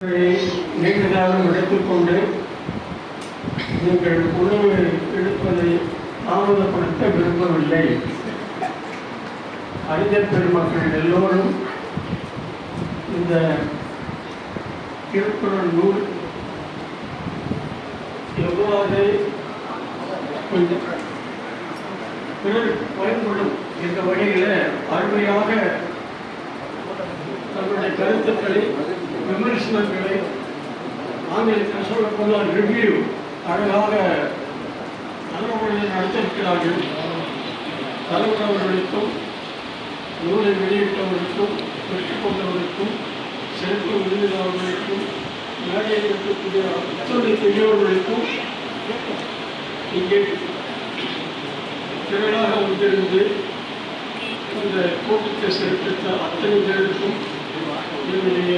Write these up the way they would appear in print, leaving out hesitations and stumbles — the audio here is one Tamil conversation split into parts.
நீண்ட காலம் எடுத்துக்கொண்டு நீங்கள் உணவு எடுப்பதை தாமதப்படுத்த விரும்பவில்லை. அறிஞர் பெருமக்கள் எல்லோரும் இந்த திருக்குறள் நூல் எவ்வாறு கொஞ்சம் பிறர் பயன்படும் என்ற வகையில் அருமையாக தன்னுடைய கருத்துக்களை விமர்சனங்களை ஆங்கிலத்தில் சொல்லப்போனால் ரிவ்யூ அழகாக நல்ல முறையில் நடத்திருக்கிறார்கள். தலைவர்களுக்கும் நூலை வெளியிட்டவர்களுக்கும் பெற்றுக்கொண்டவர்களுக்கும் சிறப்பு விருதுதாரர்களுக்கும் மேடையில் இருக்கக்கூடிய அத்தனை பெரியவர்களுக்கும் இங்கே திரளாக வந்திருந்து இந்த கூட்டத்தை சிறப்பித்த அத்தனை பேருக்கும் என்னுடைய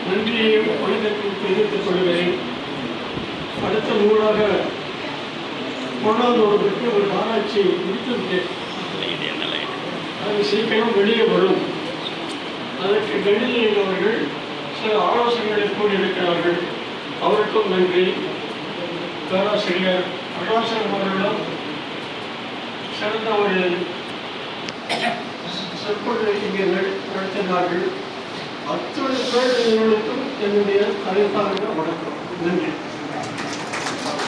நன்றியையும் வணக்கத்தையும் தெரிவித்துக் கொள்கிறேன். அடுத்த நூலாக பொருளாதாரத்திற்கு ஒரு ஆராய்ச்சி முடித்துவிட்டேன். அது சீக்கிரம் வெளியே வரும். அதற்கு கணிதன் அவர்கள் சில ஆலோசனைகளை கூறியிருக்கிறார்கள். அவருக்கும் நன்றி. பேராசிரியர் பிரகாசன் அவர்களும் சிறந்த ஒரு சொற்பொழிவை இங்கே நடத்தினார்கள். அத்தனை பேர்களுக்கும் என்னுடைய தலைப்பாக வணக்கம். நன்றி.